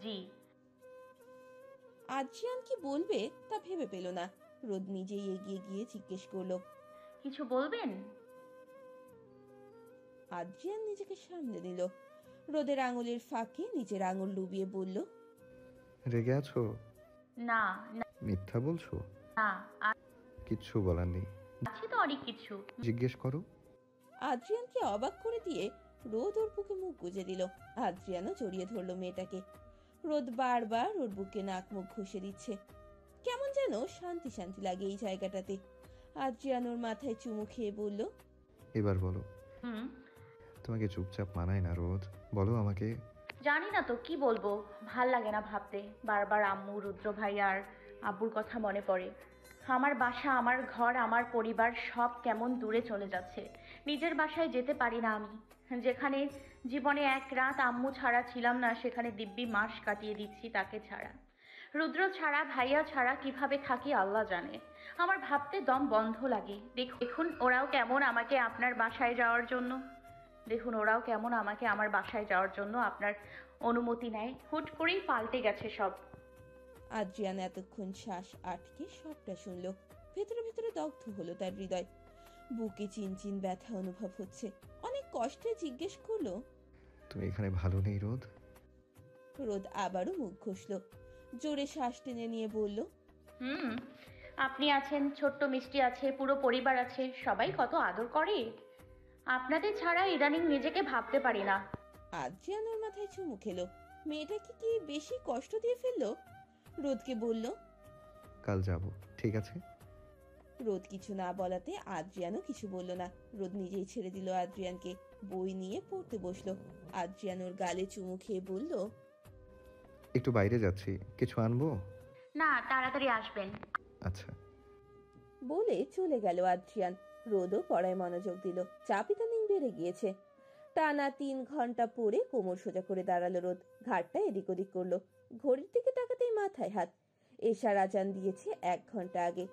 জি। Adrian কি বলবে তা ভেবে পেল না। রোদ নিজেই এগিয়ে গিয়ে জিজ্ঞেস করলো, কিছু বলবেন? আদ্রিয়ান নিজেকে সামনে নিল। রোদের আঙুলের ফাঁকে নিজের আঙুল ডুবিয়ে বলল, রেগে আছো? না না। মিথ্যা বলছো? না, কিচ্ছু বলার নেই, আছে তো অনেক কিছু। জিজ্ঞেস করো। আদ্রিয়ানকে অবাক করে দিয়ে রোদ ওর বুকে মুখ গুজে দিল। আদ্রিয়ানও জড়িয়ে ধরলো মেয়েটাকে। রোদ বারবার ওর বুকে নাক মুখ ঘষে দিচ্ছে। কেমন যেন শান্তি শান্তি লাগে এই জায়গাটাতে। আদ্রিয়ান ওর মাথায় চুমু খেয়ে বলল, এবার বলো। হুম। তোমাকে চুপচাপ মানায় না রোদ, বলো আমাকে। জানি না তো কি বলবো, ভাল লাগে না ভাবতে। বারবার আম্মু, রুদ্র ভাই আর আব্বুর কথা মনে পড়ে। আমার বাসা, আমার ঘর, আমার পরিবার সব কেমন দূরে চলে যাচ্ছে। নিজের বাসায় যেতে পারি না আমি, যেখানে জীবনে এক রাত আম্মু ছাড়া ছিলাম না, সেখানে দিব্যি মাস কাটিয়ে দিচ্ছি তাকে ছাড়া। রুদ্র ছাড়া, ভাইয়া ছাড়া কিভাবে থাকি আল্লাহ জানে। আমার ভাবতে দম বন্ধ লাগে। দেখুন ওরাও কেমন আমাকে আপনার বাসায় যাওয়ার জন্য আমার বাসায় যাওয়ার জন্য আপনার অনুমতি নেয়। হুট করেই পাল্টে গেছে সব। আদ্রিয়ান এতক্ষণ শ্বাস আটকে সবটা শুনল। ভেতরে ভেতরে দগ্ধ হলো তার হৃদয়। বুকে চিনচিন ব্যথা অনুভব হচ্ছে। অনেক কষ্টে জিজ্ঞেস করলো, তুমি এখানে ভালো নেই রোদ? রোদ আবারও মুখ ঘষল। জোরে শ্বাস টেনে নিয়ে বলল, হুম, আপনি আছেন, ছোট্ট মিষ্টি আছে, পুরো পরিবার আছে, সবাই কত আদর করে। আপনাদের ছাড়া ইদানিং নিজেকে ভাবতে পারি না। আদ্রিয়ান ওর মাথায় চুমু খেলো। মেয়েটাকে কি বেশি কষ্ট দিয়ে ফেললো? রোদকে বলল, কাল যাব, ঠিক আছে? রোদ কিছু না বলাতে আদ্রিয়ানও কিছু বলল না। রোদ নিজেই ছেড়ে দিল আদ্রিয়ানকে। বই নিয়ে পড়তে বসলো। আদ্রিয়ান ওর গালে চুমু খেয়ে বলল, একটু বাইরে যাচ্ছি, কিছু আনবো? না, তাড়াতাড়ি আসবেন। আচ্ছা। বলে চলে গেল আদ্রিয়ান। রোদও পড়ায় মনোযোগ দিল। চাপ ইদানিং বেড়ে গিয়েছে। টানা 3 ঘন্টা পরে কোমর সোজা করে দাঁড়ালো রোদ। ঘাটটা এদিক ওদিক করলো। ঘড়ির দিকে তাকাতেই মাথায় হাত। এশার আজান দিয়েছে 1 ঘন্টা আগে।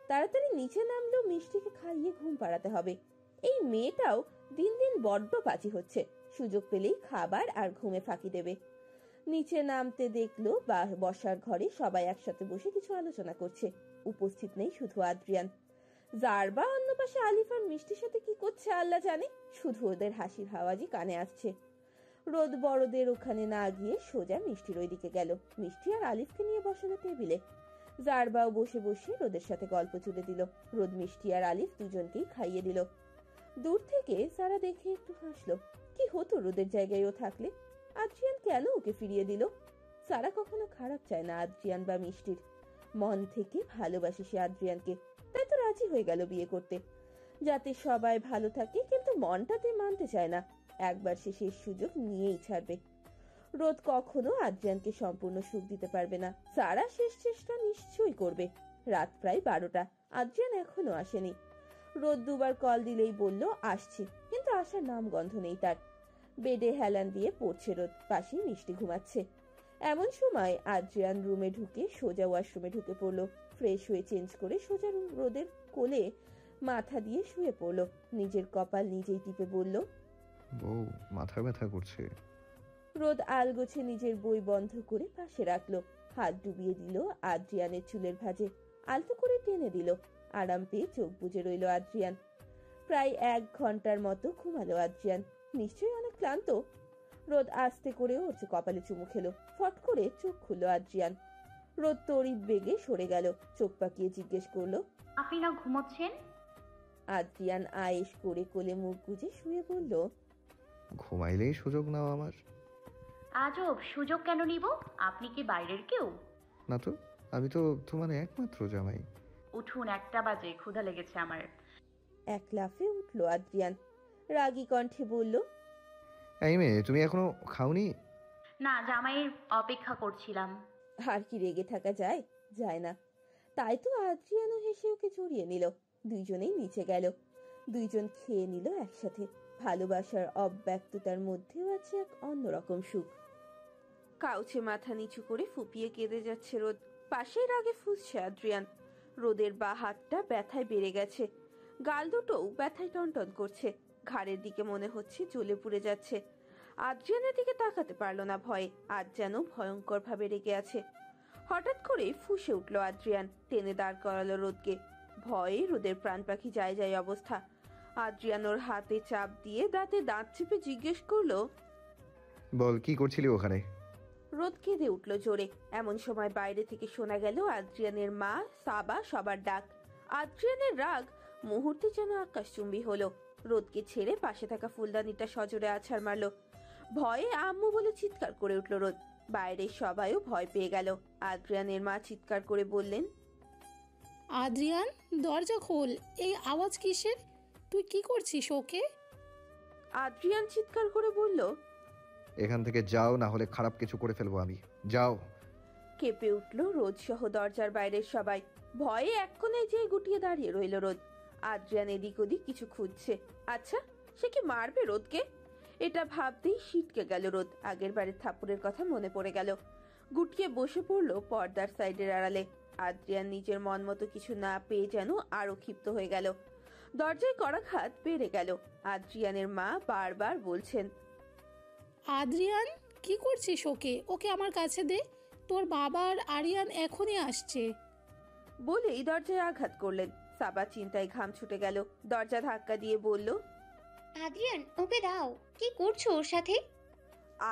তাড়াতাড়ি নিচে নামলো, মিষ্টিকে খাইয়ে ঘুম পাড়াতে হবে। এই মেয়েটাও দিন দিন বড্ড পাজি হচ্ছে। সুযোগ পেলেই খাবার আর ঘুমে ফাঁকি দেবে। নিচে নামতে দেখলো বসার ঘরে সবাই একসাথে বসে কিছু আলোচনা করছে। উপস্থিত নেই শুধু আদ্রিয়ান। জারবা অন্য পাশে আলিফ আর মিষ্টির সাথে কি করছে আল্লাহ জানে। শুধু ওদের হাসির আওয়াজই কানে আসছে। রোদ বড়দের ওখানে না গিয়ে সোজা মিষ্টির ওইদিকে গেল। মিষ্টি আর আলিফকে নিয়ে বসানো টেবিলে। জারবাও বসে বসে রোদের সাথে গল্প তুলে দিল। রোদ মিষ্টি আর আলিফ দুজনকেই খাইয়ে দিল। দূর থেকে সারা দেখে একটু হাসলো। কি হতো রোদের জায়গায় ও থাকলে? আদ্রিয়ান কেন ওকে ফিরিয়ে দিল? সারা কখনো খারাপ চায় না আদ্রিয়ান বা মিষ্টির। মন থেকে ভালোবাসে সে আদ্রিয়ানকে, তাই তো রাজি হয়ে গেল বিয়ে করতে, যাতে সবাই ভালো থাকে। কিন্তু মনটাতে মানতে চায় না। একবার সে শেষ সুযোগ নিয়েই ছাড়বে। রোদ কখনো আদ্রিয়ানকে সম্পূর্ণ সুখ দিতে পারবে না। সারা শেষ চেষ্টা নিশ্চয়ই করবে। রাত প্রায় 12টা। আদ্রিয়ান এখনো আসেনি। রোদ দুবার কল দিলেই বলল আসছে, কিন্তু আসার নাম গন্ধ নেই তার। বেডে হেলান দিয়ে পড়ছে রোদ। পাশে মিষ্টি ঘুমাচ্ছে। এমন সময় আদ্রিয়ান রুমে ঢুকে সোজা ওয়াশরুমে ঢুকে পড়লো। ফ্রেশ হয়ে চেঞ্জ করে সোজা রোদের কোলে মাথা দিয়ে শুয়ে পড়লো। নিজের কপাল নিজেই টিপে বলল, বউ, মাথা ব্যথা করছে। রোদ আলগোছে নিজের বই বন্ধ করে পাশে রাখলো। হাত ডুবিয়ে দিল আদ্রিয়ানের চুলের ভাঁজে। আলতো করে টেনে দিল। আরাম পেয়ে চোখ বুজে রইল আদ্রিয়ান। প্রায় 1 ঘন্টার মতো ঘুমালো আদ্রিয়ান। নিশ্চয়ই অনেক ক্লান্ত। রোদ আস্তে করে ওর কপালে চুমু খেলো। ফট করে চোখ খুললো আদ্রিয়ান। রোদ তড়িৎ বেগে সরে গেল। চোখ পাকিয়ে জিজ্ঞেস করলো, আপনি না ঘুমোচ্ছেন? আদ্রিয়ান আয়েশ করে কোলে মুখ গুজে শুয়ে বলল, ঘুমাইলেই সুযোগ নাও আমার। আজব, সুযোগ কেন নিব? আপনি কি বাইরের কেউ? না তো, আমি তো তোমার একমাত্র জামাই। উঠুন, 1টা বাজে, ক্ষুধা লেগেছে আমার। এক লাফে উঠলো আদ্রিয়ান। রাগী কণ্ঠে বলল, এই মেয়ে, তুমি এখনো খাওনি? না, জামাইয়ের অপেক্ষা করছিলাম। আর কি রেগে থাকা যায়? যায় না। তাই তো আদ্রিয়ানও হেসে ওকে জড়িয়ে নিল। দুইজনেই নিচে গেল। দুইজন খেয়ে নিল একসাথে। ভালোবাসার অব্যক্ততার মধ্যেও আছে এক অন্যরকম সুখ। কাউচে মাথা নিচু করে ফুপিয়ে কেঁদে যাচ্ছে রোদ। পাশের আগে ফুসছে আদ্রিয়ান। রোদের বা হাতটা ব্যথায় বেড়ে গেছে। গাল দুটোও ব্যথায় টনটন করছে। ঘাড়ের দিকে মনে হচ্ছে জ্বলে পুড়ে যাচ্ছে। আদ্রিয়ানের দিকে তাকাতে পারলো না ভয়ে। আজ যেন ভয়ঙ্কর ভাবে রেগে আছে। হঠাৎ করে ফুঁসে উঠলো আদ্রিয়ান, টেনে দাঁড় করালো রোদকে। ভয়ে রোদের প্রাণ পাখি যায় যায় অবস্থা। আদ্রিয়ান ওর হাতে চাপ দিয়ে দাঁতে দাঁত চেপে জিজ্ঞেস করলো, বল কি করছিলি ওখানে? রোদ কেঁদে উঠলো জোরে। এমন সময় বাইরে থেকে শোনা গেল আদ্রিয়ানের মা, সাবা সবার ডাক। আদ্রিয়ানের রাগ মুহূর্তে যেন আকাশচুম্বী হলো। রোদকে ছেড়ে পাশে থাকা ফুলদানিটা সজোরে আছাড় মারলো। ভয়ে আম্মু বলে চিৎকার করে উঠল রোদ। বাইরের সবাইও ভয় পেয়ে গেল। আদ্রিয়ানের মা চিৎকার করে বললেন, আদ্রিয়ান, দরজা খোল। এই আওয়াজ কিসের? তুই কি করছিস ওকে? আদ্রিয়ান চিৎকার করে বলল, এখান থেকে যাও, না হলে খারাপ কিছু করে ফেলবো আমি। যাও। কেঁপে উঠল রোদ সহ দরজার বাইরের সবাই। ভয়ে এক কোণে যেয়ে গুটিয়ে দাঁড়িয়ে রইল রোদ। আদ্রিয়ান এদিক ওদিক কিছু খুঁজছে। আচ্ছা, সে কি মারবে রোদকে? এটা ভাবতেই ছিটকে গেল রোদ। আগের বারের থাপ্পড়ের কথা মনে পড়ে গেল। গুটিয়ে বসে পড়লো পর্দার সাইডের আড়ালে। আদ্রিয়ান নিজের মন মতো কিছু না পেয়ে যেন আরো ক্ষিপ্ত হয়ে গেল। দরজায় করাঘাত বেড়ে গেল। আদ্রিয়ানের মা বারবার বলছেন, আদ্রিয়ান, কি করছিস ওকে? ওকে আমার কাছে দে। তোর বাবা আর আরিয়ান এখনই আসছে। বলেই দরজায় আঘাত করলেন। সাবা চিন্তায় ঘাম ছুটে গেল। দরজা ধাক্কা দিয়ে বলল, আদ্রিয়ান, ওকে দাও। কি করছো ওর সাথে?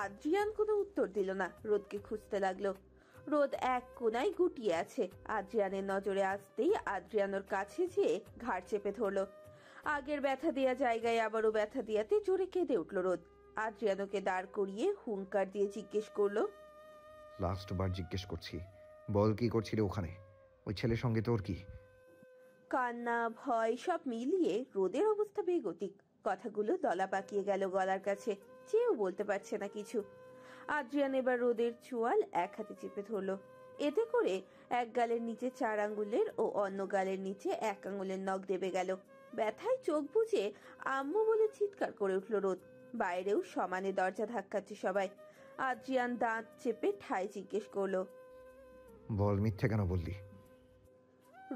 আদ্রিয়ান কোনো উত্তর দিল না। রোদকে খুঁজতে লাগলো। রোদ এক কোনায় গুটিয়ে আছে। আদ্রিয়ানের নজরে আসতেই আদ্রিয়ান ওর কাছে যেয়ে ঘাড় চেপে ধরলো। আগের ব্যথা দেওয়া জায়গায় আবারও ব্যথা দিয়াতে জোরে কেঁদে উঠল রোদ। আদ্রিয়ানকে দাঁড় করিয়ে হুঙ্কার দিয়ে জিজ্ঞেস করলো, লাস্ট বার জিজ্ঞেস করছি, বল কি করছিলি ওখানে? ওই ছেলের সঙ্গে তোর কি? কান্না ভয় সব মিলিয়ে রোদের অবস্থা বেগতিক। কথাগুলো দলা পাকিয়ে গেল গলার কাছে। চেয়েও বলতে পারছে না কিছু। আদ্রিয়ান এবার রোদের চোয়াল এক হাতে চেপে ধরলো। এতে করে এক গালের নিচে 4 আঙ্গুলের ও অন্য গালের নিচে 1 আঙ্গুলের নখ দেবে গেল। ব্যথায় চোখ বুজে আম্মু বলে চিৎকার করে উঠল রোদ। বাইরেও সমানে দরজা ধাক্কাচ্ছে সবাই। আদ্রিয়ান দাঁত চেপে ঠায় জিজ্ঞেস করলো, বল মিথ্যে কেন বললি?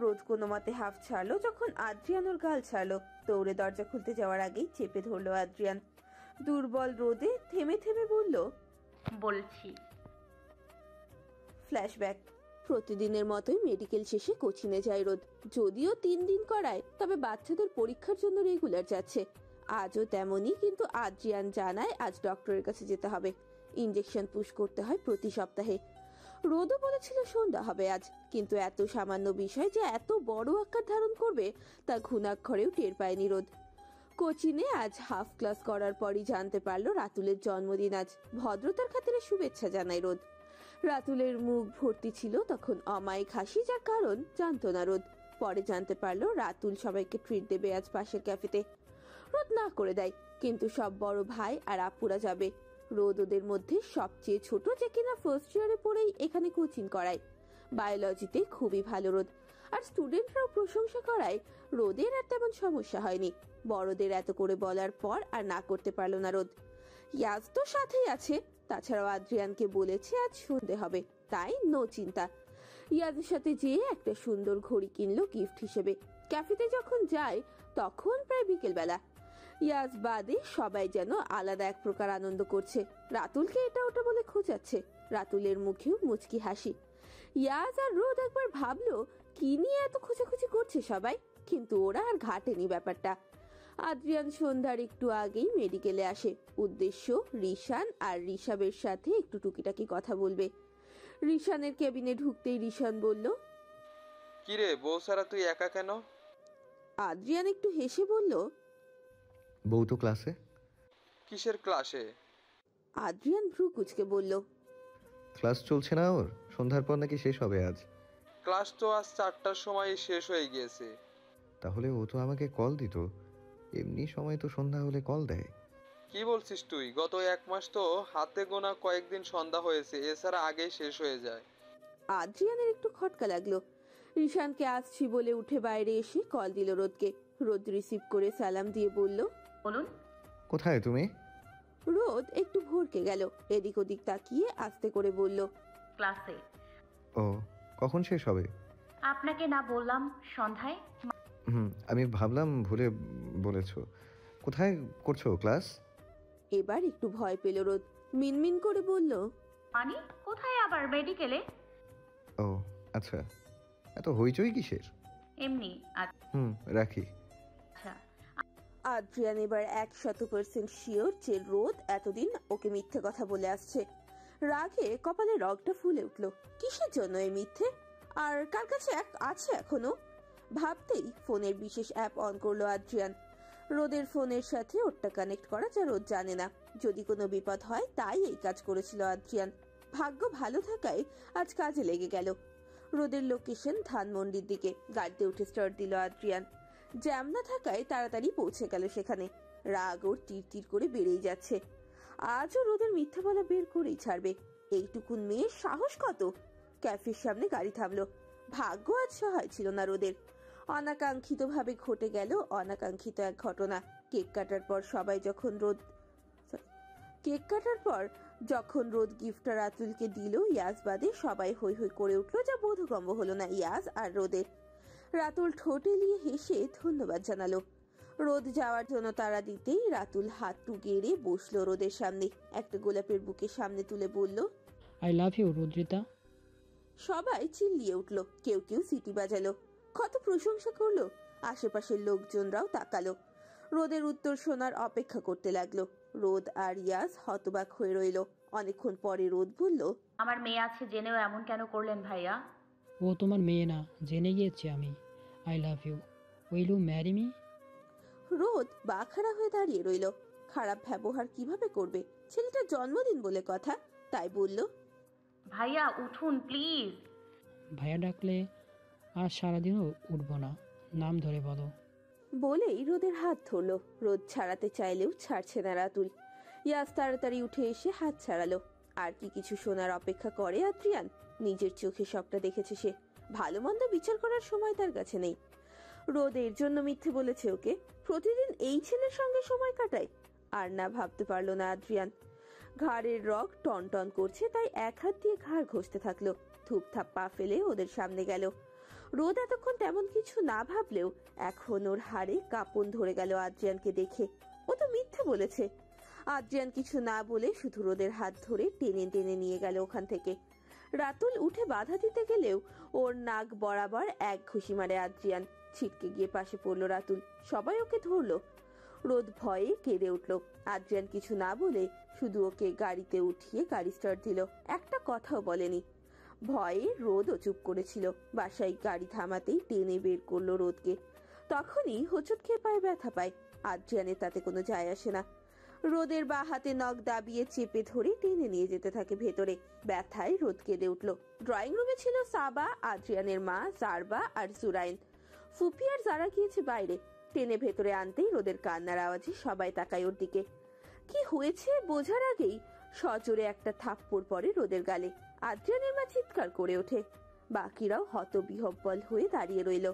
রোদ কোনো মতে হাফ ছাড়লো যখন আদ্রিয়ান ওর গাল ছাড়লো। দৌড়ে দরজা খুলতে যাওয়ার আগেই চেপে ধরলো আদ্রিয়ান। দুর্বল রোদে থেমে থেমে বলল, বলছি। ফ্ল্যাশব্যাক। প্রতিদিনের মতোই মেডিকেল শেষে কোচিনে যায় রোদ। যদিও 3 দিন করায়, তবে বাচ্চাদের পরীক্ষার জন্য রেগুলার যাচ্ছে। আজও তেমনই, কিন্তু আদ্রিয়ান জানায় আজ ডক্টরের কাছে যেতে হবে। ইনজেকশন পুশ করতে হয় প্রতি সপ্তাহে। রোদও বলেছিল সন্ধ্যা হবে আজ, কিন্তু এত সামান্য বিষয় যে এত বড় আকার ধারণ করবে তা ঘুণাক্ষরেও টের পায়নি রোদ। কোচিনে আজ হাফ ক্লাস করার পরই জানতে পারলো রাতুলের জন্মদিন আজ। ভদ্রতার খাতিরে শুভেচ্ছা জানায় রোদ। রাতুলের মুখ ভর্তি ছিল তখন অমায়িক হাসি, যার কারণ জানতো না রোদ। পরে জানতে পারলো রাতুল সবাইকে ট্রিট দেবে আজ পাশের ক্যাফেতে। রোদ না করে দেয়, কিন্তু সব বড় ভাই আর আপুরা যাবে। রোদ ওদের মধ্যে সবচেয়ে ছোট, যে কিনা ফার্স্ট ইয়ারে পড়েই এখানে কোচিং করায়। বায়োলজিতে খুবই ভালো রোদ, আর স্টুডেন্টরাও প্রশংসা করায় রোদের আর তেমন সমস্যা হয়নি। বড়দের এত করে বলার পর আর না করতে পারলো না রোদ। ইয়াজ তো সাথেই আছে, তাছাড়াও আদ্রিয়ানকে বলেছে আজ সন্ধে হবে, তাই নো চিন্তা। ইয়াজের সাথে যেয়ে একটা সুন্দর ঘড়ি কিনলো গিফট হিসেবে। ক্যাফেতে যখন যায় তখন প্রায় বিকেল বেলা। ইয়াজ বাদে সবাই যেন আলাদা এক প্রকার আনন্দ করছে। রাতুলকে এটা ওটা বলে খোঁজাচ্ছে। রাতুলের মুখেও মুচকি হাসি। ইয়াজ আর রোদ একবার ভাবলো কি নিয়ে এত খোঁজাখুঁজি করছে সবাই, কিন্তু ওরা আর ঘাটেনি ব্যাপারটা। আদ্রিয়ান সন্ধ্যার একটু আগেই মেডিকেলে আসে। উদ্দেশ্য রিশান আর ঋষাবের সাথে একটু টুকিটাকি কথা বলবে। রিশানের কেবিনে ঢুকতেই রিশান বলল, কিরে বউ সারা তুই একা কেন? আদ্রিয়ান একটু হেসে বলল, বউ তো ক্লাসে। কিসের ক্লাসে? আদ্রিয়ান ভ্রু কুচকে বলল, ক্লাস চলছে না ওর, সন্ধ্যার পর নাকি শেষ হবে আজ। ক্লাস তো আজ 4টার সময় শেষ হয়ে গিয়েছে। তাহলে ও তো আমাকে কল দিত, এমনি সময় তো সন্ধ্যা হলে কল দেয়। কি বলছিস তুই? গত 1 মাস তো হাতে গোনা কয়েকদিন সন্ধ্যা হয়েছে, এছাড়া আগেই শেষ হয়ে যায়। আদ্রিয়ানের একটু খটকা লাগলো। রিশানকে আসছি বলে উঠে বাইরে এসে কল দিল রোদকে। রোদ রিসিভ করে সালাম দিয়ে বলল, বলুন। কোথায় তুমি? রোদ একটু ভরকে গেল। এদিক ওদিক তাকিয়ে আস্তে করে বলল, ক্লাসে। ও, কখন শেষ হবে? আপনাকে না বললাম সন্ধ্যায়? আমি ভাবলাম ভুলে বলেছো। কোথায় করছো ক্লাস? এবার একটু ভয় পেল রোদ, মিনমিন করে বলল, মানে কোথায় আবার মেডিকেলে? ও আচ্ছা, এত হইচই কিসের? এমনি। রাখি। আচ্ছা। আদ্রিয়ান এবার 100% শিওর যে রোদ এতদিন ওকে মিথ্যে কথা বলে আসছে। রাগে কপালে রগটা ফুলে উঠল। কিসের জন্য এই মিথ্যে? আর কার কাছে আছে এখনো? ভাবতেই ফোনের বিশেষ অ্যাপ অন করলো আদ্রিয়ান। রোদের ফোনের সাথে ওরটা কানেক্ট করা, যা রোদ জানে না। যদি কোনো বিপদ হয় তাই এই কাজ করেছিল আদ্রিয়ান। ভাগ্য ভালো থাকায় আজ কাজে লেগে গেল। রোদের লোকেশন ধানমন্ডির দিকে। গাড়িতে উঠে স্টার্ট দিল আদ্রিয়ান। জ্যাম না থাকায় তাড়াতাড়ি পৌঁছে গেল সেখানে। রাগ ওর তীর করে বেড়েই যাচ্ছে। আজও রোদের মিথ্যা বলা বের করেই ছাড়বে। এইটুকুন মেয়ের সাহস কত! ক্যাফের সামনে গাড়ি থামলো। ভাগ্য আজ সহায় ছিল না রোদের। অনাকাঙ্ক্ষিত ভাবে ঘটে গেল অনাকাঙ্ক্ষিত এক ঘটনা। কেক কাটার পর যখন রোদ গিফটটা রাতুলকে দিল, ইয়াজ বাদে সবাই হৈ হৈ করে উঠলো, যা বোধগম্য হলো না ইয়াজ আর রোদের। রাতুল ঠোঁটে নিয়ে হেসে ধন্যবাদ জানালো। রোদ যাওয়ার জন্য তাড়া দিতেই রাতুল হাত গেড়ে বসলো রোদের সামনে। একটা গোলাপের বুকে সামনে তুলে বলল, আই লাভ ইউ রুদ্রিতা। সবাই চিল্লিয়ে উঠলো, কেউ কেউ সিটি বাজালো, কত প্রশংসা করলো। আশেপাশের লোকজনরাও তাকালো। রোদের উত্তর শোনার অপেক্ষা করতে লাগলো। রোদ আর ইয়াজ হতবাক হয়ে রইল। অনেকক্ষণ পরে রোদ বলল, আমার মেয়ে আছে জেনেও এমন কেন করলেন ভাইয়া? ও তোমার মেয়ে না, জেনে গিয়েছি আমি। I love you, will you marry me? রোদ বাখারা হয়ে দাঁড়িয়ে রইল। খারাপ ব্যবহার কিভাবে করবে? ছেলেটার জন্মদিন বলে কথা, তাই বলল, ভাইয়া উঠুন প্লিজ। ভাইয়া ডাকলে আর সারাদিনও উঠবো না, নাম ধরে বলো। বলেই রোদের হাত ধরলো। রোদ ছাড়াতে চাইলেও ছাড়ছে না রাতুল। ইয়াস তাড়াতাড়ি উঠে এসে হাত ছাড়ালো। আর কি কিছু শোনার অপেক্ষা করে আদ্রিয়ান? নিজের চোখে সবটা দেখেছে সে। ভালো মন্দ বিচার করার সময় তার কাছে নেই। রোদ এর জন্য মিথ্যে বলেছে ওকে? প্রতিদিন এই ছেলের সঙ্গে সময় কাটায়? আর না ভাবতে পারলো না আদ্রিয়ান। ঘাড়ের রগ টন টন করছে, তাই এক হাত দিয়ে ঘাড় ঘষতে থাকলো। থুপথাপ পা ফেলে ওদের সামনে গেল। রোদ এতক্ষণ তেমন কিছু না ভাবলেও এখন ওর হাড়ে কাঁপন ধরে গেল আদ্রিয়ানকে দেখে। ও তো মিথ্যে বলেছে। আদ্রিয়ান কিছু না বলে শুধু রোদের হাত ধরে টেনে টেনে নিয়ে গেল ওখান থেকে। রাতুল উঠে বাধা দিতে গেলেও ওর নাক বরাবর এক ঘুষি মারে আদ্রিয়ান। ছিটকে গিয়ে পাশে পড়লো রাতুল। সবাই ওকে ধরলো। রোদ ভয়ে কেঁদে উঠলো। আদ্রিয়ান কিছু না বলে শুধু ওকে গাড়িতে উঠিয়ে গাড়ি স্টার্ট দিল। একটা কথাও বলেনি। ভয়ে রোদও চুপ করেছিল। বাসায় গাড়ি থামাতেই টেনে বের করলো রোদকে। তখনই হোঁচট খেয়ে পায়ে ব্যথা পায়। আদ্রিয়ানের তাতে কোনো যায় আসে না। রোদের বা হাতে নখ দাবিয়ে চেপে ধরে টেনে নিয়ে যেতে থাকে ভেতরে। ব্যথায় রোদ কেঁদে উঠলো। ড্রয়িং রুমে ছিল সাবা, আদ্রিয়ানের মা, জারবা আর সুরাইন। ফুপি আর যারা গিয়েছে বাইরে। টেনে ভেতরে আনতেই রোদের কান্নার আওয়াজে সবাই তাকায় ওর দিকে। কি হয়েছে বোঝার আগেই সজোরে একটা থাপ্পড় পড়ে রোদের গালে। আদ্রিয়ানের মা চিৎকার করে ওঠে। বাকিরাও হতবিহ্বল হয়ে দাঁড়িয়ে রইল।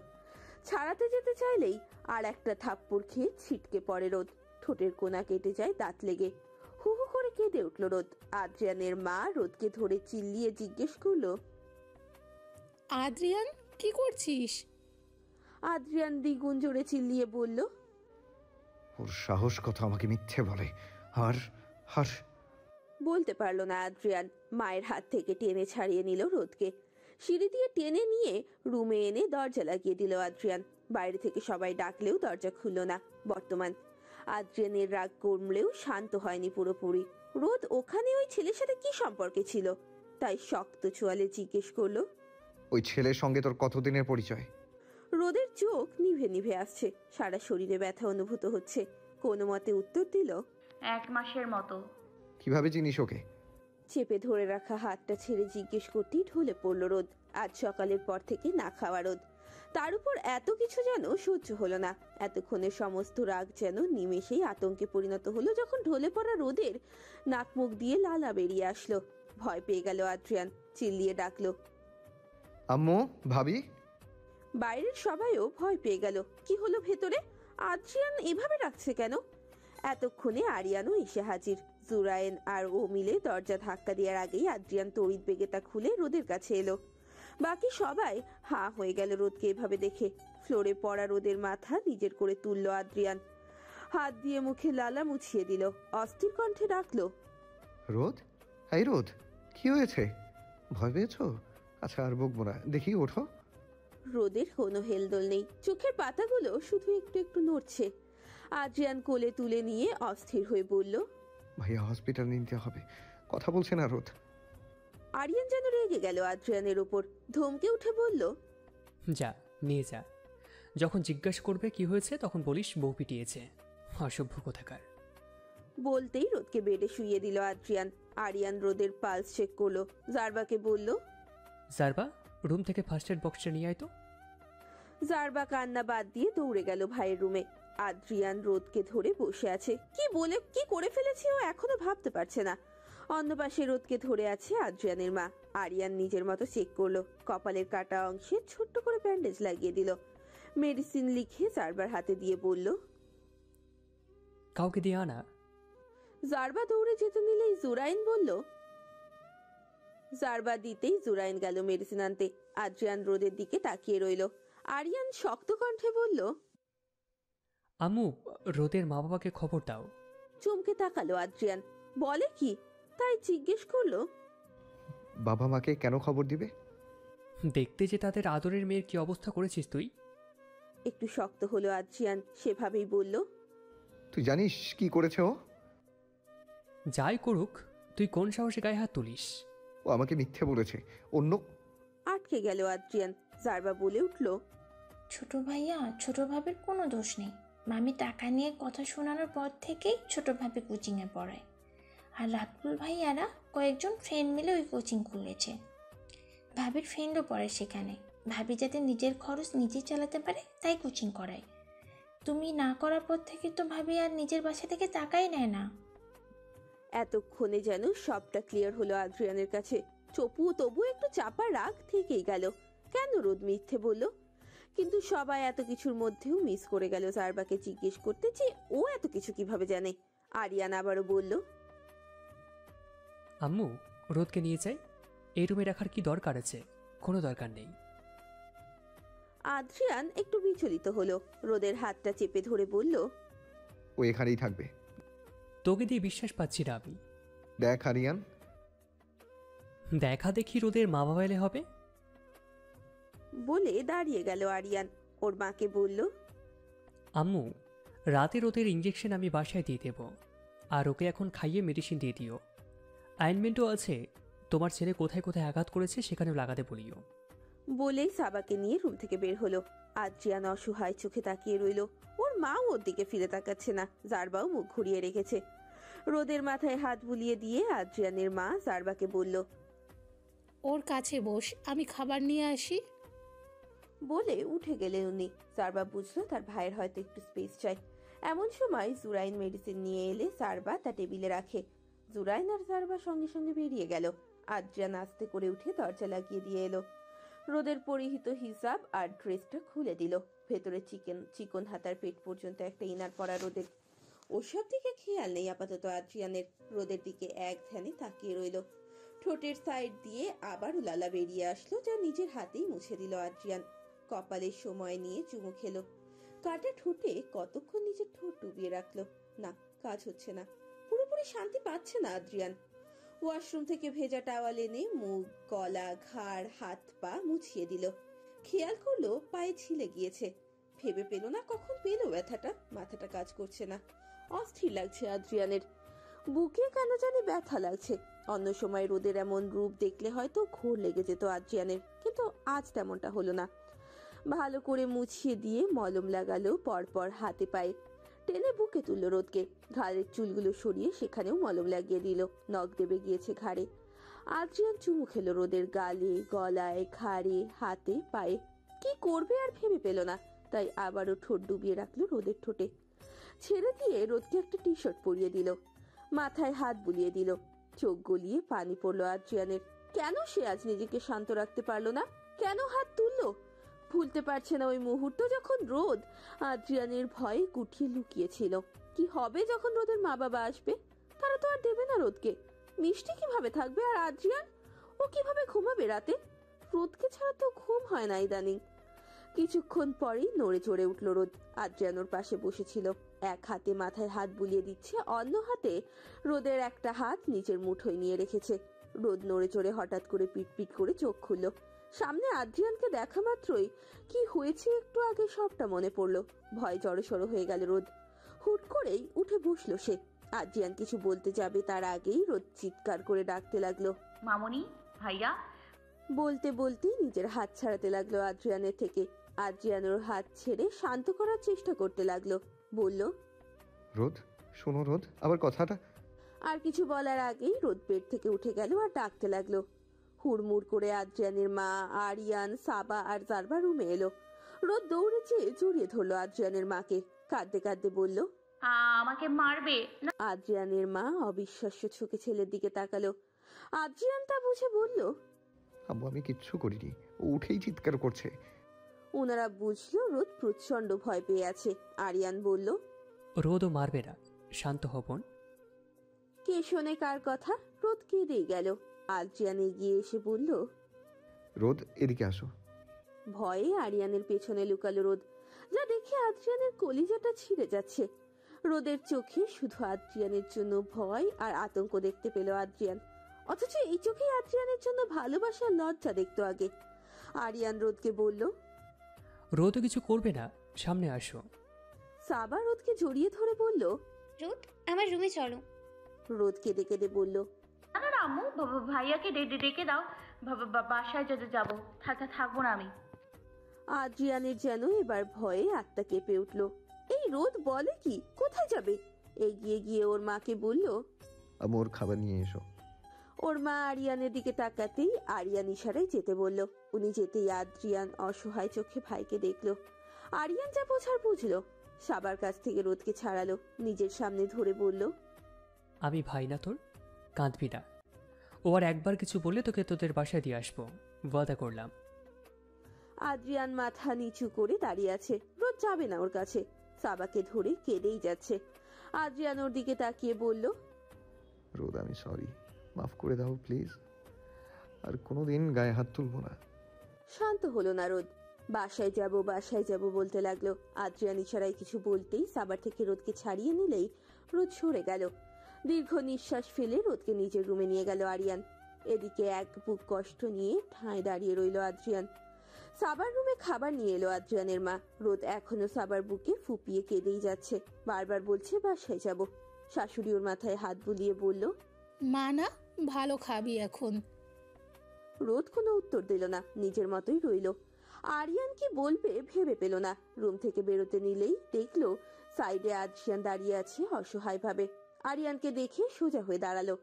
ছাড়াতে যেতে চাইলেই আর একটা থাপ্পড় খেয়ে ছিটকে পড়ে রোদ। ঠোঁটের কোনা কেটে যায় দাঁত লেগে। হু হু করে কেঁদে উঠল রোদ। আদ্রিয়ানের মা রোদকে ধরে চিল্লিয়ে জিজ্ঞেস করলো, আদ্রিয়ান কি করছিস? আদ্রিয়ান দ্বিগুণ জোরে চিল্লিয়ে বলল, ওর সাহস কত আমাকে মিথ্যে বলে। আর আর বলতে পারলো না আদ্রিয়ান। মায়ের হাত থেকে টেনে ছাড়িয়ে নিল রোদকে। সিঁড়ি দিয়ে টেনে নিয়ে রুমে এনে দরজা লাগিয়ে দিল আদ্রিয়ান। বাইরে থেকে সবাই ডাকলেও দরজা খুলল না। বর্তমান আদ্রিয়ানের রাগ কমলেও শান্ত হয়নি পুরোপুরি। রোদ ওখানে ওই ছেলের সাথে কি সম্পর্কে ছিল? তাই শক্ত চোয়ালে জিজ্ঞেস করলো, ওই ছেলের সঙ্গে তোর কতদিনের পরিচয়? রোদের চোখ নিভে নিভে আসছে। সারা শরীরে ব্যথা অনুভূত হচ্ছে। কোনো মতে উত্তর দিল, 1 মাসের মতো। কিভাবে চিনিস ওকে? চেপে ধরে রাখা হাতটা ছেড়ে জিজ্ঞেস করতেই ঢলে পড়ল রোদ। আজ সকালের পর থেকে না খাওয়া রোদ। তার উপর এত কিছু যেন সহ্য হলো না। এতক্ষণের সমস্ত রাগ যেন নিমেষেই আতঙ্কে পরিণত হলো যখন ঢলে পড়া রোদের নাক মুখ দিয়ে লালা বেরিয়ে আসলো। ভয় পেয়ে গেল আদ্রিয়ান। চিল্লিয়ে ডাকলো, আম্মু, ভাবি। বাইরের সবাইও ভয় পেয়ে গেল। কি হলো ভেতরে? আদ্রিয়ান এভাবে ডাকছে কেন? এতক্ষণে আরিয়ানও এসে হাজির। জুরায়েন আর ও মিলে দরজা ধাক্কা দেওয়ার আগেই আদ্রিয়ান তড়িৎ বেগে তা খুলে রোদের কাছে এলো। বাকি সবাই হা হয়ে গেল রোদকে এভাবে দেখে। ফ্লোরে পড়া রোদের মাথা নিজের করে তুলল আদ্রিয়ান। হাত দিয়ে মুখে লালা মুছিয়ে দিল। অস্থির কণ্ঠে ডাকলো, রোদ, এই রোদ, কি হয়েছে? ভয় পেয়েছো? আচ্ছা আর বকবো না, দেখি ওঠো। রোদের কোনো হেলদোল নেই, চোখের পাতাগুলো শুধু একটু একটু নড়ছে। আদ্রিয়ান কোলে তুলে নিয়ে অস্থির হয়ে বলল, ভাইয়া হসপিটাল নিতে হবে, কথা বলছে না রোদ। আরিয়ান যেন রেগে গেল আদ্রিয়ানের উপর, ধমকে উঠে বলল, যা নিয়ে যা, যখন জিজ্ঞাসা করবে কি হয়েছে তখন বলিস বউ পিটিয়েছে, অসভ্য কোথাকার। বলতেই রোদকে বেডে শুইয়ে দিল আদ্রিয়ান। আরিয়ান রোদের পালস চেক করলো, জারবাকে বলল, জারবা, রুম থেকে ফার্স্ট এড বক্সটা নিয়ে আয় তো। জারবা কান্না বাদ দিয়ে দৌড়ে গেল ভাইয়ের রুমে। আদ্রিয়ান রোদকে ধরে বসে আছে, কি বলে কি করে ফেলেছে ও এখনো ভাবতে পারছে না। অন্য পাশে রোদকে ধরে আছে আদ্রিয়ানের মা। আরিয়ান নিজের মতো চেক করলো, কপালের কাটা অংশে ছোট্ট করে ব্যান্ডেজ লাগিয়ে দিল। মেডিসিন লিখে জারবার হাতে দিয়ে বলল, কাউকে দিয়ে আনা। জারবা দৌড়ে যেতে নিলেই জুরাইন বলল, জারবা দিতেই জুরাইন গেল মেডিসিন আনতে। আদ্রিয়ান রোদের দিকে তাকিয়ে রইল। আরিয়ান শক্ত কণ্ঠে বলল, আম্মু, রোদের মা বাবাকে খবর দাও। চমকে তাকালো আদ্রিয়ান, বলে কি? তাই জিজ্ঞেস করলো, বাবা মাকে কেন খবর দিবে? দেখতে যে তাদের আদরের মেয়ের কি অবস্থা করেছিস তুই। একটু শক্ত হলো আদ্রিয়ান, সেভাবেই বলল, তুই জানিস কি করেছে ও? যাই করুক, তুই কোন সাহসে গায়ে হাত তুলিস? ও আমাকে মিথ্যে বলেছে। অন্য আটকে গেল আদ্রিয়ান। জারবা বলে উঠল, ছোট ভাইয়া, ছোট ভাবির কোনো দোষ নেই। মামি টাকা নিয়ে কথা শোনানোর পর থেকেই ছোট ভাবি কোচিংয়ে পড়ায়, আর রাতুল ভাইয়ারা কয়েকজন ফ্রেন্ড মিলে ওই কোচিং খুলেছে। ভাবির ফ্রেন্ডও পড়ে সেখানে। ভাবি যাতে নিজের খরচ নিজেই চালাতে পারে তাই কোচিং করায়। তুমি না করার পর থেকে তো ভাবি আর নিজের বাসা থেকে টাকাই নেয় না। এতক্ষণে যেন সবটা ক্লিয়ার হলো আদ্রিয়ানের কাছে। তবু একটু চাপা রাগ থেকেই গেল, কেন রোদ মিথ্যে বলল। কিন্তু সবাই এত কিছুর মধ্যেও মিস করে গেল জারবাকে জিজ্ঞেস করতে যে ও এত কিছু কিভাবে জানে। আরিয়ান আবারও বলল, আম্মু, রোদকে নিয়ে যাই। এই রুমে রাখার কি দরকার আছে? কোনো দরকার নেই। আদ্রিয়ান একটু বিচলিত হলো, রোদের হাতটা চেপে ধরে বলল, ও এখানেই থাকবে। তোকে দিয়ে বিশ্বাস পাচ্ছি না আমি। দেখ আরিয়ান, দেখা দেখি রোদের মা বাবা এলে হবে। বলে দাঁড়িয়ে গেল আরিয়ান। ওর মাকে বলল, আম্মু, রাতে রোদের ইঞ্জেকশন আমি বাসায় দিয়ে দেব, আর ওকে এখন খাইয়ে মেডিসিন দিয়ে দিও। অয়েনমেন্টও আছে, তোমার ছেলে কোথায় কোথায় আঘাত করেছে সেখানেও লাগাতে বলিও। বলেই সাবাকে নিয়ে রুম থেকে বের হলো। আদ্রিয়ান অসহায় চোখে তাকিয়ে রইল। ওর মাও ওর দিকে ফিরে তাকাচ্ছে না, জারবাও মুখ ঘুরিয়ে রেখেছে। রোদের মাথায় হাত বুলিয়ে দিয়ে আদ্রিয়ানের মা জারবাকে বলল, ওর কাছে বস, আমি খাবার নিয়ে আসি। বলে উঠে গেলেন উনি। জারবা বুঝলো তার ভাইয়ের হয়তো একটু স্পেস চাই। এমন সময় জুরাইন মেডিসিন নিয়ে এলে জারবা তা টেবিলে রাখে। জুরাইন আর জারবা সঙ্গে সঙ্গে বেরিয়ে গেল। আদ্রিয়ান আস্তে করে উঠে দরজা লাগিয়ে দিয়ে এলো। রোদের পরিহিত হিসাব আর ড্রেসটা খুলে দিল। ভেতরে চিকন হাতার পেট পর্যন্ত একটা ইনার পরা রোদের। ওসব দিকে খেয়াল নেই আপাতত আদ্রিয়ানের। রোদের দিকে এক ধ্যানে তাকিয়ে রইল। ঠোঁটের সাইড দিয়ে আবারও লালা বেরিয়ে আসলো, যা নিজের হাতেই মুছে দিল আদ্রিয়ান। কপালের সময় নিয়ে চুমু খেলো। কাটা ঠোঁটে কতক্ষণ নিজের ঠোঁট ডুবিয়ে রাখলো। না, কাজ হচ্ছে না, পুরোপুরি শান্তি পাচ্ছে না আদ্রিয়ান। ওয়াশরুম থেকে ভেজা টাওয়াল এনে মুখ, গলা, ঘাড়, হাত পা মুছিয়ে দিল। খেয়াল করলো পায়ে ছিলে গিয়েছে। ভেবে পেল না কখন পেল ব্যথাটা। মাথাটা কাজ করছে না, অস্থির লাগছে আদ্রিয়ানের। বুকে কেন জানি ব্যথা লাগছে। অন্য সময় রোদের এমন রূপ দেখলে হয়তো ঘোর লেগে যেত আদ্রিয়ানের, কিন্তু আজ তেমনটা হলো না। ভালো করে মুছিয়ে দিয়ে মলম লাগালো পরপর হাতে পায়ে। টেনে বুকে তুললো রোদকে। ঘাড়ের চুলগুলো সরিয়ে সেখানেও মলম লাগিয়ে দিল। নখ দেবে গিয়েছে ঘাড়ে। আদ্রিয়ান চুমু খেলো রোদের গালে, গলায়, ঘাড়ে, হাতে, পায়ে। কি করবে আর ভেবে পেল না, তাই আবারও ঠোঁট ডুবিয়ে রাখলো রোদের ঠোঁটে। ছেড়ে দিয়ে রোদকে একটা টি শার্ট পরিয়ে দিল। মাথায় হাত বুলিয়ে দিল। চোখ গলিয়ে পানি পড়লো আদ্রিয়ানের। কেন সে আজ নিজেকে শান্ত রাখতে পারলো না? কেন হাত তুললো? ভুলতে পারছে না ওই মুহূর্ত যখন রোদ আদ্রিয়ানের ভয়ে গুটিয়ে লুকিয়েছিল। কি হবে যখন রোদের মা বাবা আসবে? তারা তো আর দেবে না রোদকে। মিষ্টি কিভাবে থাকবে? আর আদ্রিয়ান, ও কিভাবে ঘুমাবে রাতে? রোদকে ছাড়া তো ঘুম হয় না ইদানিং। কিছুক্ষণ পরেই নড়ে চড়ে উঠল রোদ। আদ্রিয়ান ওর পাশে বসেছিল। এক হাতে মাথায় হাত বুলিয়ে দিচ্ছে, অন্য হাতে রোদের একটা হাত নিচের মুঠোয় নিয়ে রেখেছে। রোদ নড়ে চড়ে হঠাৎ করে পিটপিট করে চোখ খুলল। সামনে আদ্রিয়ানকে দেখা মাত্রই কি হয়েছে একটু আগে সবটা মনে পড়ল। ভয় জড়সড় হয়ে গেল রোদ। হুট করেই উঠে বসলো সে। আদ্রিয়ান কিছু বলতে যাবে তার আগেই রোদ চিৎকার করে ডাকতে লাগলো, মামুনি, ভাইয়া। বলতে বলতেই নিজের হাত ছাড়াতে লাগলো আদ্রিয়ানের থেকে। আদ্রিয়ান ওর হাত ছেড়ে শান্ত করার চেষ্টা করতে লাগলো, বলল, রোদ, শোনো রোদ, আবার কথাটা। আর কিছু বলার আগেই রোদ বেড থেকে উঠে গেল আর ডাকতে লাগলো। হুড়মুড় করে আদ্রিয়ানের মা, আরিয়ান, সাবা আর জারবা রুমে এলো। রোদ দৌড়ে যেয়ে জড়িয়ে ধরলো আদ্রিয়ানের মাকে, কাঁদতে কাঁদতে বলল, আমাকে মারবে না। আদ্রিয়ানের মা অবিশ্বাস্য চোখে ছেলের দিকে তাকালো। আদ্রিয়ান তা বুঝে বলল, আম্মু আমি কিচ্ছু করিনি, ও উঠেই চিৎকার করছে। ওনারা বুঝলো রোদ প্রচন্ড ভয় পেয়ে আছে। আরিয়ান বলল, রোদও মারবে না, শান্ত হবন। কে শোনে কার কথা? রোদ কেঁদেই গেল। আদ্রিয়ান এগিয়ে এসে বলল, রোদ এদিকে আসো। ভয়ে আরিয়ানের পেছনে লুকালো রোদ, যা দেখে আদ্রিয়ানের কলিজাটা ছিঁড়ে যাচ্ছে। রোদের চোখে শুধু আদ্রিয়ানের জন্য ভয় আর আতঙ্ক দেখতে পেল আদ্রিয়ান, অথচ এই চোখে আদ্রিয়ানের জন্য ভালোবাসা, লজ্জা দেখতো আগে। আরিয়ান রোদকে বলল, রোদও কিছু করবে না, সামনে আসো। সাবা রোদকে জড়িয়ে ধরে বলল, রোদ, আমার রুমে চলো। রোদ কেঁদে কেঁদে বলল, না না না আম্মু, ভাইয়াকে ডেকে দাও। বাসায় যদি যাবো, থাকবো না আমি। আদ্রিয়ানের যেন এবার ভয়ে আত্মা কেঁপে উঠল। এই রোদ বলে কি? কোথায় যাবে? এগিয়ে গিয়ে ওর মাকে বলল, আম্মু ওর খাবার নিয়ে এসো। ওর মা আরিয়ানের দিকে তাকাতেই আরিয়ান ইশারায় যেতে বলল। উনি যেতেই আদ্রিয়ান অসহায় চোখে ভাইকে দেখলো। আরিয়ান যা বোঝার বুঝলো। সাবার কাছ থেকে রোদকে ছাড়ালো, নিজের সামনে ধরে বলল, আমি ভাই না তোর, কাঁদবি না। ও আর একবার কিছু বললে তোকে তোদের বাসায় দিয়ে আসবো, ওয়াদা করলাম। আদ্রিয়ান মাথা নিচু করে দাঁড়িয়ে আছে, রোদ যাবে না ওর কাছে। সাবাকে ধরে কেঁদেই যাচ্ছে। আদ্রিয়ান ওর দিকে তাকিয়ে বলল, রোদ আমি সরি, মাফ করে দাও প্লিজ, আর কোনোদিন গায়ে হাত তুলবো না। শান্ত হলো না রোদ। বাসায় যাব বলতে লাগলো। আদ্রিয়ান ইশারায় কিছু বলতেই সাবার থেকে রোদকে ছাড়িয়ে নিলেই রোদ সরে গেল। দীর্ঘ নিঃশ্বাস ফেলে রোদকে নিজের রুমে নিয়ে গেল আরিয়ান। এদিকে এক বুক কষ্ট নিয়ে ঠাঁই দাঁড়িয়ে রইল আদ্রিয়ান। সাবার রুমে খাবার নিয়ে এলো আদ্রিয়ানের মা। রোদ এখনো সাবার বুকে ফুপিয়ে কেঁদেই যাচ্ছে, বারবার বলছে বাসায় যাব। শাশুড়ি ওর মাথায় হাত বুলিয়ে বলল, মা না, ভালো খাবি এখন। রোদ কোনো উত্তর দিল না, নিজের মতোই রইল। আরিয়ান কি বলবে ভেবে পেল না। রুম থেকে বেরোতে নিলেই দেখলো সাইডে আদ্রিয়ান দাঁড়িয়ে আছে অসহায় ভাবে। আরিয়ানকে দেখে সোজা হয়ে দাঁড়ালো।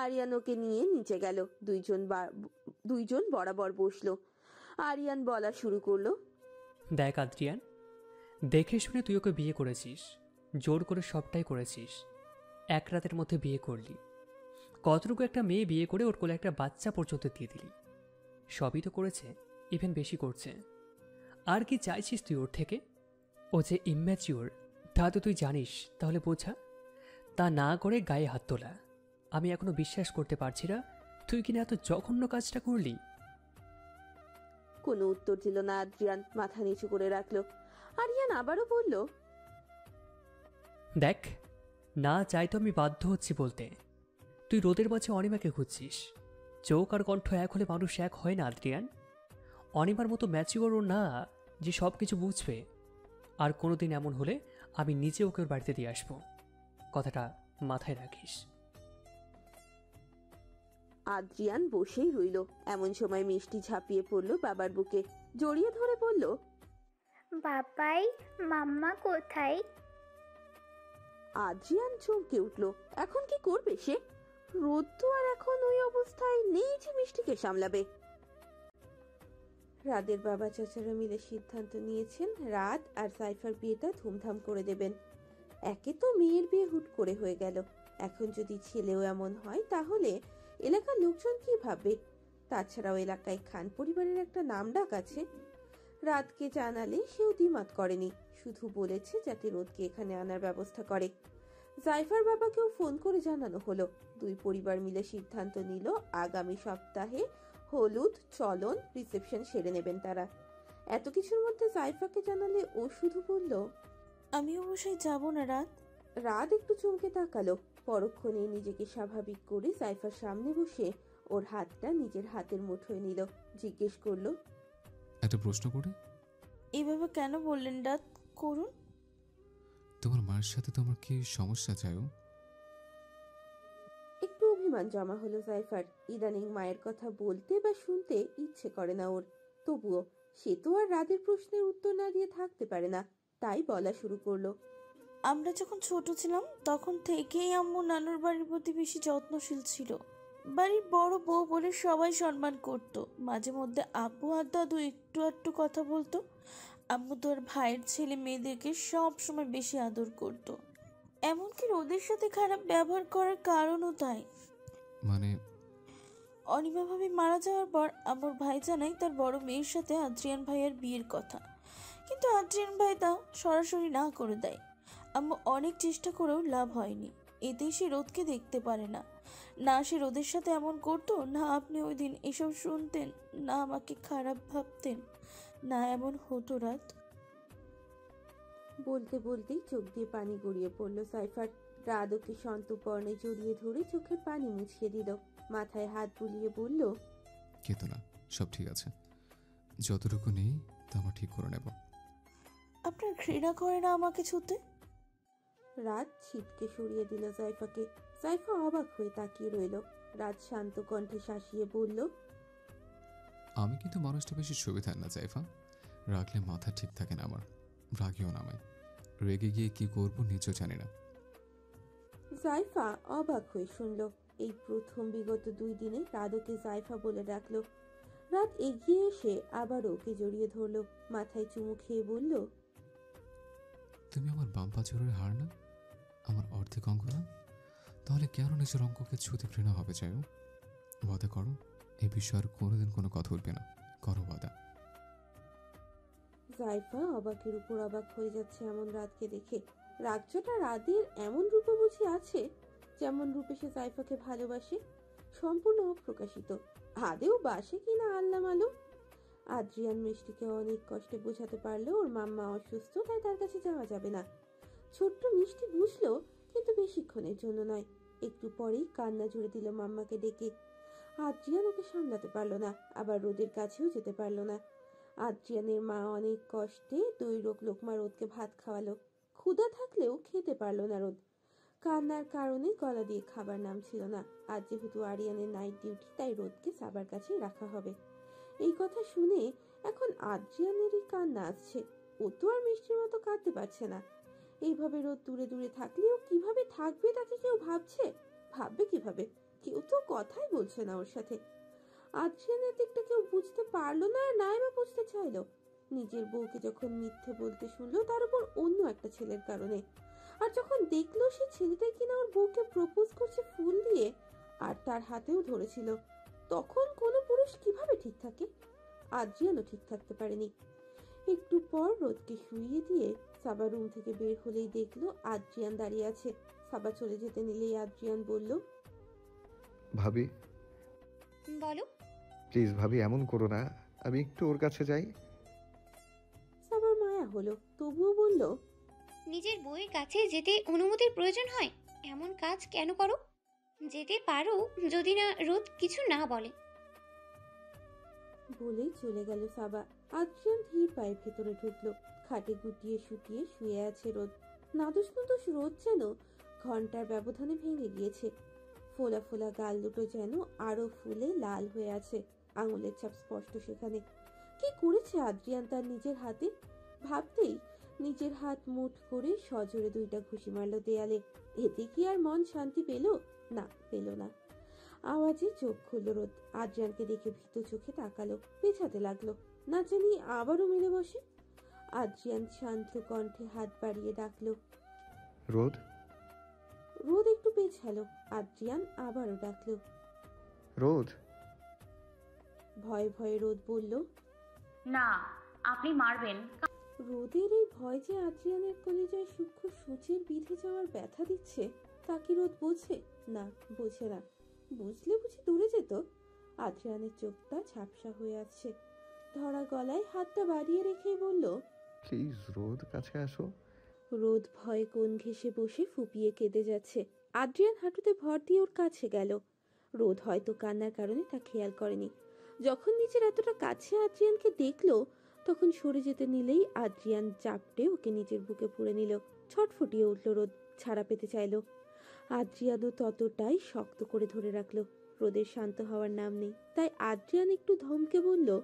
আরিয়ান ওকে নিয়ে নিচে গেল। দুইজন বরাবর বসলো। আরিয়ান বলা শুরু করলো, দেখ আদ্রিয়ান, দেখে শুনে তুই ওকে বিয়ে করেছিস, জোর করে সবটাই করেছিস। এক রাতের মধ্যে বিয়ে করলি, কতটুকু একটা মেয়ে বিয়ে করে ওর কোলে একটা বাচ্চা পর্যন্ত দিয়ে দিলি। সবই তো করেছে, ইভেন বেশি করছে। আর কি চাইছিস তুই ওর থেকে? ও যে ইম্যাচিওর তা তো তুই জানিস, তাহলে বোঝা। তা না করে গায়ে হাত তোলা। আমি এখনো বিশ্বাস করতে পারছি না তুই কিনা এত জঘন্য কাজটা করলি। কোনো উত্তর দিল না আদ্রিয়ান, মাথা নিচু করে রাখলো। আরিয়ান আবারও বলল, দেখ, না চাই তো আমি বাধ্য হচ্ছি বলতে। তুই রোদের মাঝে অনিমাকে খুঁজছিস। চোখ আর কণ্ঠ এক হলে মানুষ এক হয় না আদ্রিয়ান। অনিমার মতো ম্যাচিওর ও না যে সব কিছু বুঝবে। আর কোনোদিন এমন হলে আমি নিজে ওকে ওর বাড়িতে দিয়ে আসবো, কথাটা মাথায় রাখিস। আদ্রিয়ান বসেই রইল। এমন সময় মিষ্টি ঝাঁপিয়ে পড়লো বাবার বুকে, জড়িয়ে ধরে বলল, বাবাই, মাম্মা কোথায়? আদ্রিয়ান চমকে উঠলো। এখন কি করবে সে? রোদ তো আর এখন ওই অবস্থায় নেই যে মিষ্টিকে সামলাবে। রাদের বাবা চাচারা মিলে সিদ্ধান্ত নিয়েছেন রাত আর সাইফার বিয়েটা ধুমধাম করে দেবেন। একে তো মেয়ের বিয়ে হুট করে হয়ে গেল, এখন যদি ছেলেও এমন হয় তাহলে এলাকার লোকজন কি ভাববে? তাছাড়াও এলাকায় খান পরিবারের একটা নাম ডাক আছে। রাতকে জানালে সেও দ্বিমত করেনি, শুধু বলেছে যাতে রোদকে এখানে আনার ব্যবস্থা করে। জাইফার বাবাকেও ফোন করে জানানো হলো। দুই পরিবার মিলে সিদ্ধান্ত নিল আগামী সপ্তাহে হলুদ, চলন, রিসেপশন সেরে নেবেন তারা। এত কিছুর মধ্যে জাইফাকে জানালে ও শুধু বলল, আমি অবশ্যই যাব না রাত। রাত একটু চমকে তাকালো, পরক্ষণে নিজেকে স্বাভাবিক করে সাইফার সামনে বসে ওর হাতটা নিজের হাতের মুঠোয় নিল। জিজ্ঞেস করলো, একটা প্রশ্ন করি? এইভাবে কেন বললেন রাত? করুন। তোমার মায়ের সাথে তোমার কি সমস্যা চাইও? একটু অভিমান জমা হলো সাইফার। ইদানিং মায়ের কথা বলতে বা শুনতে ইচ্ছে করে না ওর। তবুও সে তো আর রাতের প্রশ্নের উত্তর না দিয়ে থাকতে পারে না, তাই বলা শুরু করলো। আমরা যখন ছোট ছিলাম তখন থেকেই আম্মু নানুর বাড়ির প্রতি বেশি যত্নশীল ছিল। বাড়ির বড় বউ বলে সবাই সম্মান করত। মাঝে মধ্যে আব্বু আর দাদু একটু একটু কথা বলতো। আম্মু তো আর ভাইয়ের ছেলে মেয়েদেরকে সব সময় বেশি আদর করত। এমনকি ওদের সাথে খারাপ ব্যবহার করার কারণও তাই। মানে? অনিমা ভাবি মারা যাওয়ার পর আমার ভাই জানাই তার বড় মেয়ের সাথে আদ্রিয়ান ভাইয়ের বিয়ের কথা, কিন্তু আদ্রিয়ান ভাই তা সরাসরি না করে দেয়। আম্মু অনেক চেষ্টা করেও লাভ হয়নি। এতেই সে রোদকে দেখতে পারে না। না সে রোদের সাথে এমন করতো, না আপনি ওই দিন এসব শুনতেন, না আমাকে খারাপ ভাবতেন, না এমন হতো রাত। বলতে বলতেই চোখ দিয়ে পানি গড়িয়ে পড়লো সাইফার। রাত ওকে সন্তর্পণে জড়িয়ে ধরে চোখের পানি মুছিয়ে দিল, মাথায় হাত বুলিয়ে বলল, কেতো না, সব ঠিক আছে। যতটুকু নেই তা আমরা ঠিক করে নেব। আপনার ঘৃণা করে না আমাকে ছুতে? রাত ছিটকে সরিয়ে দিল সাইফাকে। সাইফা অবাক হয়ে তাকিয়ে রইল। রাত শান্ত কণ্ঠে শাসিয়ে বলল, আমি কিন্তু মানুষটা বেশি সুবিধার না জাইফা। রাখলে মাথা ঠিক থাকে না আমার, রাগিও নামায়। রেগে গিয়ে কি করব নিজেও জানি না। জাইফা অবাক হয়ে শুনল। এই প্রথম বিগত 2 দিনে রাত ওকে জাইফা বলে ডাকলো। রাত এগিয়ে এসে আবার ওকে জড়িয়ে ধরলো, মাথায় চুমু খেয়ে বলল, তুমি আমার বাম পাঁজরের হার না, আমার অর্ধেক অঙ্গ না? তাহলে কেন নিজের অঙ্গকে ছুতে ঘৃণা হবে চাইও? ওয়াদা করো এই বিষয়ে আর কোনোদিন কোনো কথা উঠবে না, করো ওয়াদা। জাইফা অবাকের উপর অবাক হয়ে যাচ্ছে এমন রাতকে দেখে। রাজ্যটা রাতের এমন রূপে বুঝি আছে, যেমন রূপে সে জাইফাকে ভালোবাসে, সম্পূর্ণ অপ্রকাশিত। আদেও বাসে কিনা আল্লাহ মালুম। আদ্রিয়ান মিষ্টিকে অনেক কষ্টে বোঝাতে পারলো ওর মাম্মা অসুস্থ, তাই তার কাছে যাওয়া যাবে না। ছোট্ট মিষ্টি বুঝলো, কিন্তু বেশিক্ষণের জন্য নয়। একটু পরেই কান্না জুড়ে দিল মাম্মাকে ডেকে। আদ্রিয়ান ওকে সামলাতে পারলো না, আবার রোদের কাছেও যেতে পারলো না। আদ্রিয়ানের মা অনেক কষ্টে 2 লোকমা রোদকে ভাত খাওয়ালো। ক্ষুধা থাকলেও খেতে পারলো না রোদ। কান্নার কারণে গলা দিয়ে খাবার নামছিল না। আজ যেহেতু আরিয়ানের নাইট ডিউটি, তাই রোদকে সাবার কাছেই রাখা হবে। এই কথা শুনে এখন আদ্রিয়ানেরই কান্না আসছে। ও তো আর মিষ্টির মতো কাঁদতে পারছে না। এইভাবে রোদ দূরে দূরে থাকলেও কিভাবে থাকবে তাকে কেউ ভাববে কিভাবে? কেউ তো কথাই বলছে না ওর সাথে। আদ্রিয়ানের দিকটা কেউ বুঝতে পারলো না, আর নাই বা বুঝতে চাইলো। নিজের বউকে যখন মিথ্যে বলতে শুনলো, তার উপর অন্য একটা ছেলের কারণে, আর যখন দেখলো সেই ছেলেটাই কিনা ওর বউকে প্রপোজ করছে ফুল দিয়ে, আর তার হাতেও ধরেছিল, তখন কোনো পুরুষ কিভাবে ঠিক থাকে? আদ্রিয়ানও ঠিক থাকতে পারেনি। একটু পর রোদকে শুইয়ে দিয়ে সাবা রুম থেকে বের হলেই দেখলো আদ্রিয়ান দাঁড়িয়ে আছে। সাবা চলে যেতে নিলেই আদ্রিয়ান বলল, ভাবি বলো। প্লিজ ভাবি, এমন করো না, আমি একটু ওর কাছে যাই। সাবার মায়া হলো, তবুও বলল, নিজের বউয়ের কাছে যেতে অনুমতির প্রয়োজন হয়? এমন কাজ কেন করো? যেতে পারো যদি না রোদ কিছু না বলে। বলেই চলে গেল সাবা। আদ্রিয়ান ধীর পায়ে ভেতরে ঢুকলো। খাটে গুটিয়ে শুটিয়ে শুয়ে আছে রোদ। নাদুস নুদুস রোদ যেন ঘন্টার ব্যবধানে ভেঙে গিয়েছে। ফোলা ফোলা গাল দুটো যেন আরো ফুলে লাল হয়ে আছে, আঙুলের ছাপ স্পষ্ট সেখানে। কি করেছে আদ্রিয়ান তার নিজের হাতে? ভাবতেই নিজের হাত মুঠ করে সজোরে 2টা ঘুষি মারলো দেয়ালে। এতে কি আর মন শান্তি পেল? না, পেল না। আওয়াজে চোখ খুলল রোদ। আদ্রিয়ানকে দেখে ভীত চোখে তাকালো, পেছাতে লাগলো, না জানি আবারও মেরে বসে। আদ্রিয়ান শান্ত কণ্ঠে হাত বাড়িয়ে ডাকলো, রোদ। রোদ একটু পেছালো। আদ্রিয়ান আবারও ডাকলো, রোদ। ভয়ে ভয়ে রোদ বলল, না, আপনি মারবেন। রোদের এই ভয় যে আদ্রিয়ানের কলিজায় সূক্ষ্ম সূচের বিঁধে যাওয়ার ব্যথা দিচ্ছে, তা কি রোদ বোঝে? না, বোঝে না। বুঝলে বুঝি দূরে যেত। আদ্রিয়ানের চোখটা ঝাপসা হয়ে আসছে। ধরা গলায় হাতটা বাড়িয়ে রেখেই বলল, প্লিজ রোদ, কাছে আসো। রোদ ভয়ে কোণ ঘেঁষে বসে ফুপিয়ে কেঁদে যাচ্ছে। আদ্রিয়ান হাঁটুতে ভর দিয়ে ওর কাছে গেল। রোদ হয়তো কান্নার কারণে তা খেয়াল করেনি। যখন নিজের এতটা কাছে আদ্রিয়ানকে দেখলো তখন সরে যেতে নিলেই আদ্রিয়ান চাপটে ওকে নিজের বুকে পুরে নিল। ছটফটিয়ে উঠল রোদ, ছাড়া পেতে চাইল। আদ্রিয়ানও ততটাই শক্ত করে ধরে রাখলো। রোদের শান্ত হওয়ার নাম নেই, তাই আদ্রিয়ান একটু ধমকে বলল,